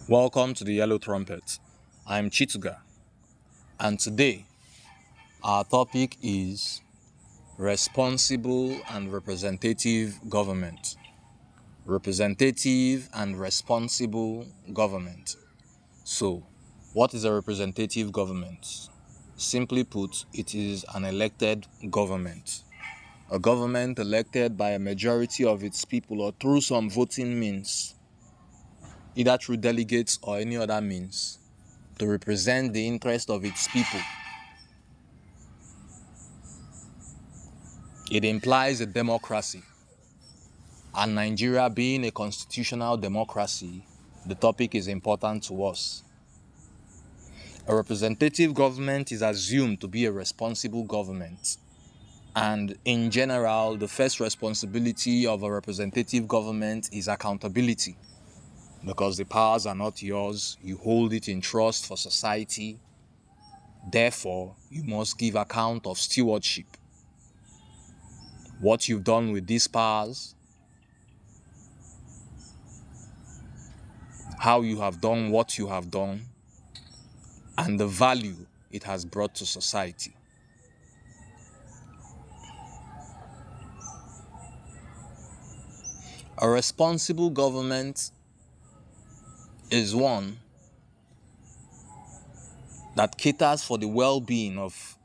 Welcome to the Yellow Trumpet. I'm Chituga, and today our topic is responsible and representative government. Representative and responsible government. So, what is a representative government? Simply put, it is an elected government. A government elected by a majority of its people or through some voting means, either through delegates or any other means, to represent the interest of its people. It implies a democracy, and Nigeria being a constitutional democracy, the topic is important to us. A representative government is assumed to be a responsible government, and in general, the first responsibility of a representative government is accountability, because the powers are not yours, you hold it in trust for society. Therefore, you must give account of stewardship. What you've done with these powers, how you have done what you have done, and the value it has brought to society. A responsible government is one that caters for the well-being of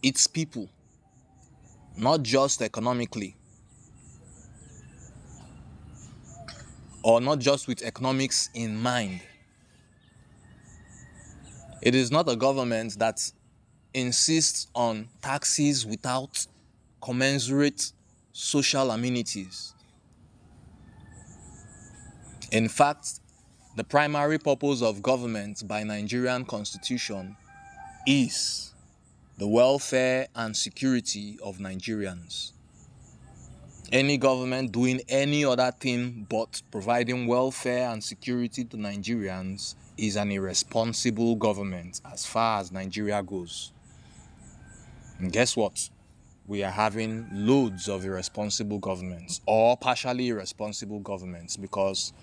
its people, not just economically, or not just with economics in mind. It is not a government that insists on taxes without commensurate social amenities. In fact, the primary purpose of government by Nigerian Constitution is the welfare and security of Nigerians. Any government doing any other thing but providing welfare and security to Nigerians is an irresponsible government as far as Nigeria goes. And guess what? We are having loads of irresponsible governments or partially irresponsible governments, because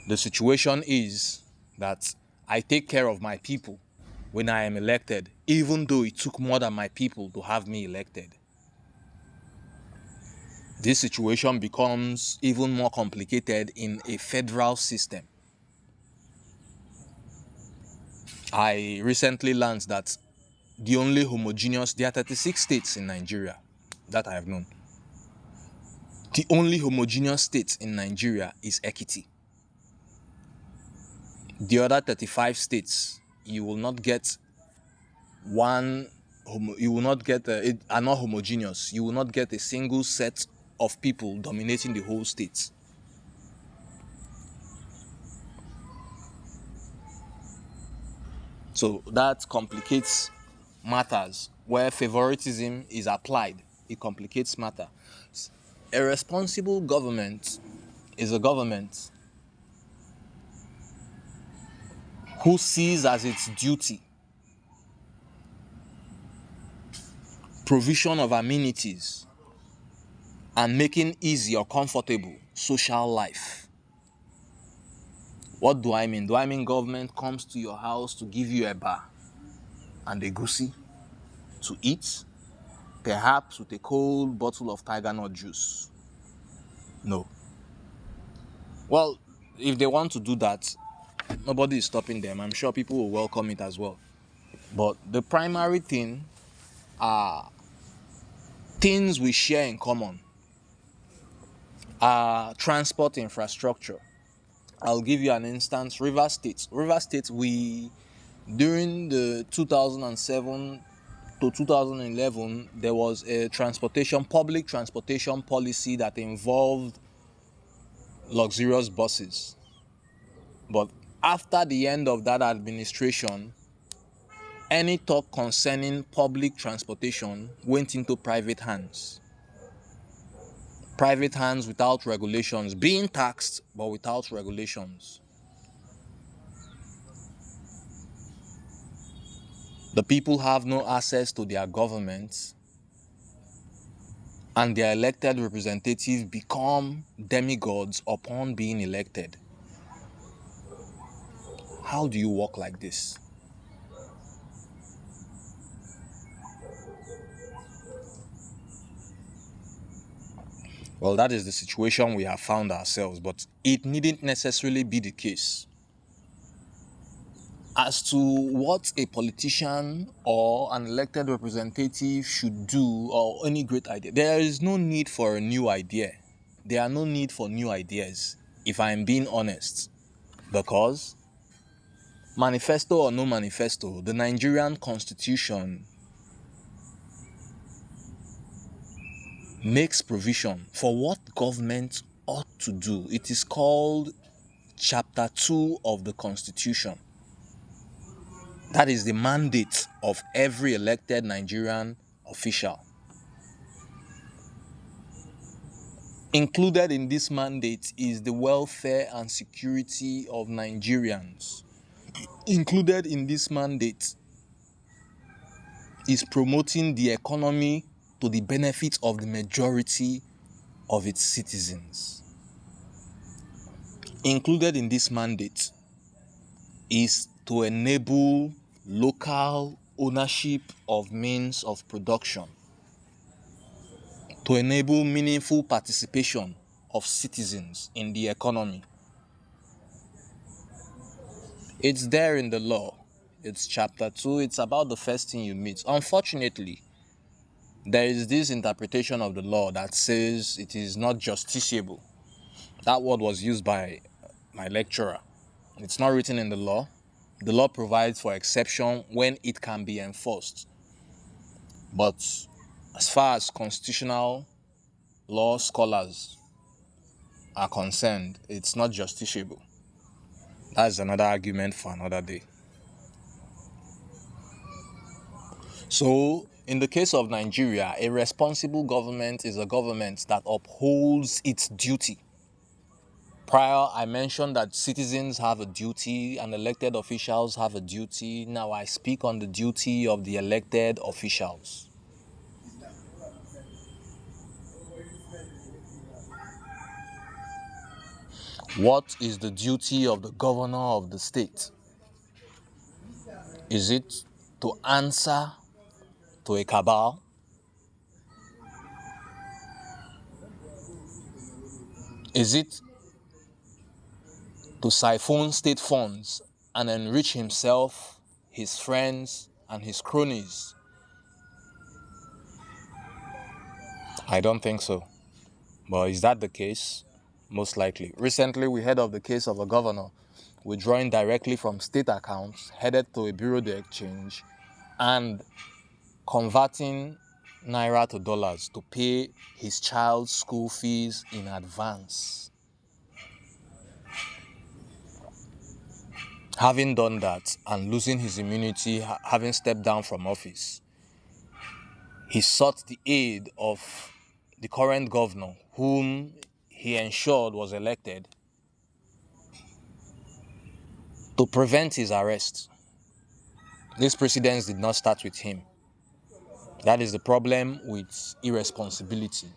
the situation is that I take care of my people when I am elected, even though it took more than my people to have me elected. This situation becomes even more complicated in a federal system. I recently learned that there are 36 states in Nigeria that I have known. The only homogeneous state in Nigeria is Ekiti. The other 35 states, you will not get are not homogeneous. You will not get a single set of people dominating the whole state. So that complicates matters. Where favoritism is applied, it complicates matters. A responsible government is a government who sees as its duty provision of amenities and making easy or comfortable social life. What do I mean? Do I mean government comes to your house to give you a bar and a goosey to eat, perhaps with a cold bottle of tiger nut juice? No. Well, if they want to do that, nobody is stopping them. I'm sure people will welcome it as well. But the primary thing are things we share in common. Transport infrastructure. I'll give you an instance. Rivers State, during the 2007 to 2011, there was a public transportation policy that involved luxurious buses. But after the end of that administration, any talk concerning public transportation went into private hands. Private hands without regulations, being taxed but without regulations. The people have no access to their governments, and their elected representatives become demigods upon being elected. How do you walk like this? Well, that is the situation we have found ourselves, but it needn't necessarily be the case. As to what a politician or an elected representative should do or any great idea, there is no need for a new idea. There are no need for new ideas, if I'm being honest. Because, manifesto or no manifesto, the Nigerian constitution makes provision for what government ought to do. It is called Chapter 2 of the Constitution. That is the mandate of every elected Nigerian official. Included in this mandate is the welfare and security of Nigerians. Included in this mandate is promoting the economy to the benefit of the majority of its citizens. Included in this mandate is to enable local ownership of means of production, to enable meaningful participation of citizens in the economy. It's there in the law. It's chapter 2. It's about the first thing you meet. Unfortunately, there is this interpretation of the law that says it is not justiciable. That word was used by my lecturer. It's not written in the law. The law provides for exception when it can be enforced. But as far as constitutional law scholars are concerned, it's not justiciable. That's another argument for another day. So, in the case of Nigeria, a responsible government is a government that upholds its duty. Prior, I mentioned that citizens have a duty and elected officials have a duty. Now I speak on the duty of the elected officials. What is the duty of the governor of the state? Is it to answer to a cabal? Is it to siphon state funds and enrich himself, his friends, and his cronies? I don't think so. But is that the case? Most likely. Recently, we heard of the case of a governor withdrawing directly from state accounts, headed to a bureau de exchange, and converting naira to dollars to pay his child's school fees in advance. Having done that and losing his immunity, having stepped down from office, he sought the aid of the current governor, whom he ensured was elected, to prevent his arrest. These precedents did not start with him. That is the problem with irresponsibility.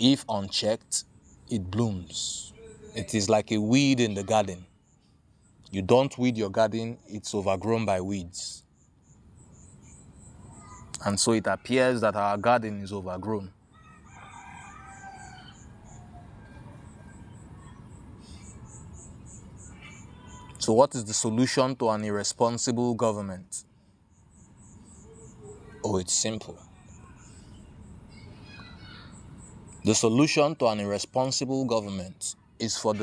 If unchecked, it blooms. It is like a weed in the garden. You don't weed your garden, it's overgrown by weeds. And so it appears that our garden is overgrown. So what is the solution to an irresponsible government? Oh, it's simple. The solution to an irresponsible government is for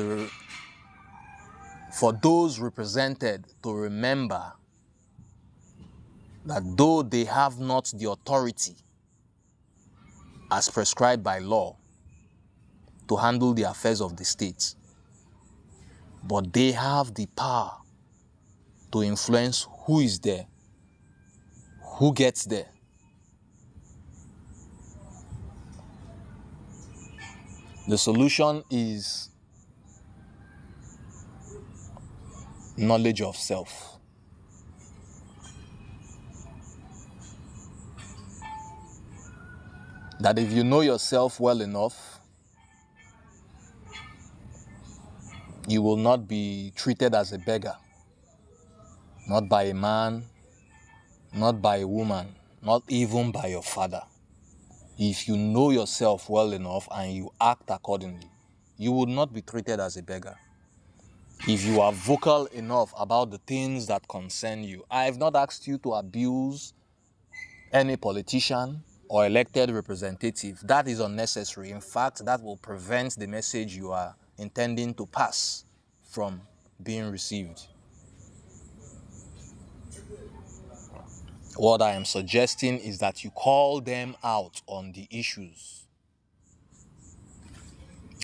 those represented to remember that though they have not the authority as prescribed by law to handle the affairs of the state, but they have the power to influence who is there, who gets there. The solution is knowledge of self. That if you know yourself well enough, you will not be treated as a beggar. not by a man, not by a woman, not even by your father. If you know yourself well enough and you act accordingly, you would not be treated as a beggar. If you are vocal enough about the things that concern you, I have not asked you to abuse any politician or elected representative. That is unnecessary. In fact, that will prevent the message you are intending to pass from being received. What I am suggesting is that you call them out on the issues.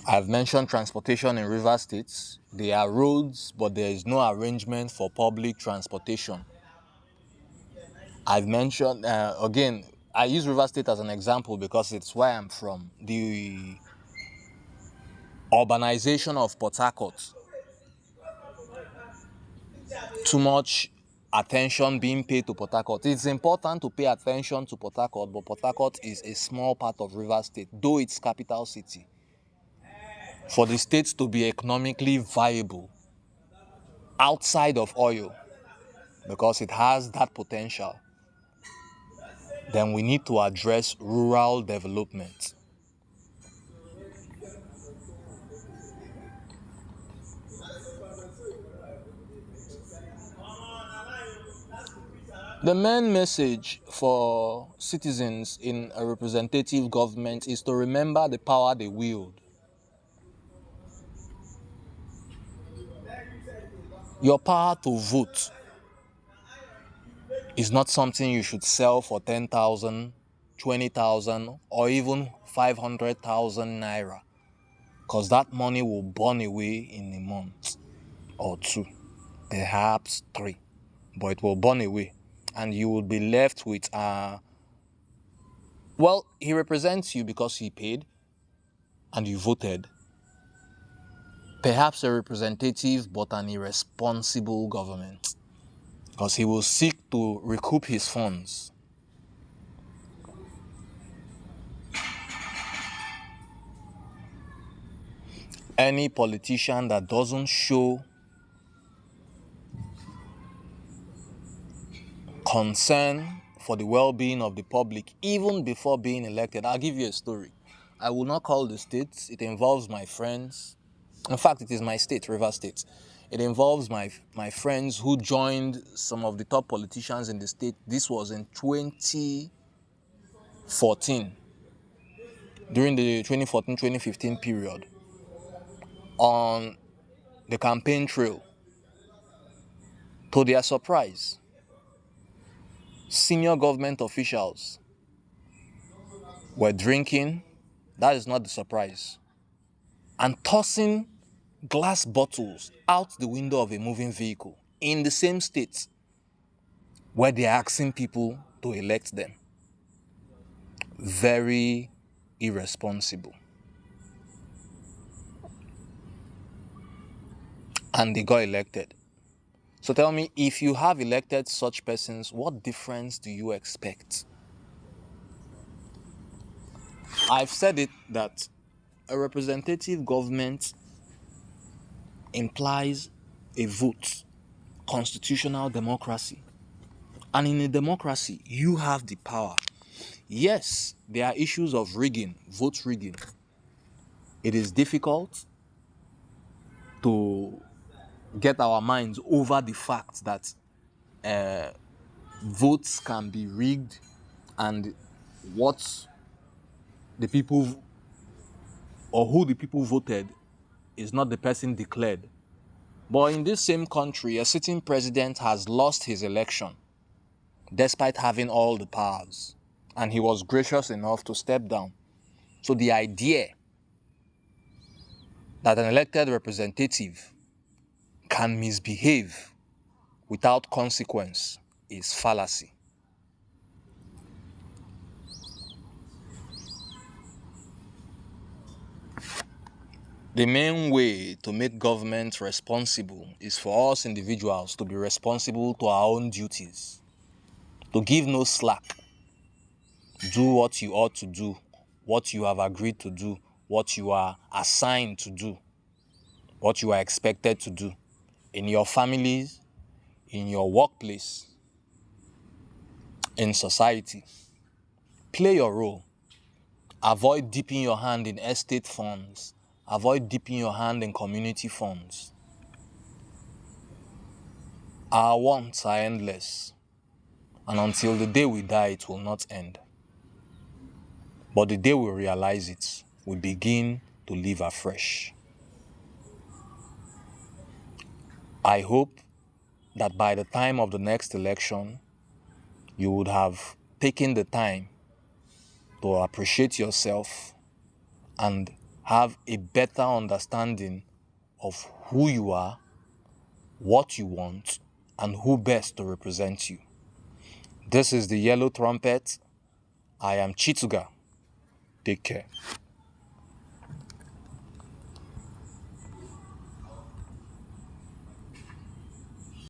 I've mentioned transportation in river states. There are roads, but there is no arrangement for public transportation. I've mentioned, again, I use River State as an example because it's where I'm from. The urbanization of Port Harcourt, too much attention being paid to Port Harcourt. It's important to pay attention to Port Harcourt, but Port Harcourt is a small part of River State, though it's capital city. For the state to be economically viable outside of oil, because it has that potential, then we need to address rural development. The main message for citizens in a representative government is to remember the power they wield. Your power to vote is not something you should sell for 10,000, 20,000, or even 500,000 naira, because that money will burn away in a month or two, perhaps three, but it will burn away, and you will be left with well, he represents you because he paid and you voted. Perhaps a representative, but an irresponsible government, because he will seek to recoup his funds. Any politician that doesn't show concern for the well-being of the public, even before being elected. I'll give you a story. I will not call the state. It involves my friends. In fact, it is my state, River State. It involves my friends who joined some of the top politicians in the state. This was in 2014, during the 2014-2015 period, on the campaign trail. To their surprise, senior government officials were drinking. That is not the surprise. And tossing glass bottles out the window of a moving vehicle in the same state where they are asking people to elect them. Very irresponsible. And they got elected. So tell me, if you have elected such persons, what difference do you expect? I've said it that a representative government implies a vote, constitutional democracy. And in a democracy, you have the power. Yes, there are issues of rigging, vote rigging. It is difficult to get our minds over the fact that votes can be rigged and what the people or who the people voted is not the person declared. But in this same country, a sitting president has lost his election despite having all the powers, and he was gracious enough to step down. So the idea that an elected representative can misbehave without consequence is fallacy. The main way to make government responsible is for us individuals to be responsible to our own duties, to give no slack, do what you ought to do, what you have agreed to do, what you are assigned to do, what you are expected to do in your families, in your workplace, in society. Play your role. Avoid dipping your hand in estate funds. Avoid dipping your hand in community funds. Our wants are endless, and until the day we die, it will not end. But the day we realize it, we begin to live afresh. I hope that by the time of the next election, you would have taken the time to appreciate yourself and have a better understanding of who you are, what you want, and who best to represent you. This is the Yellow Trumpet. I am Chituga. Take care.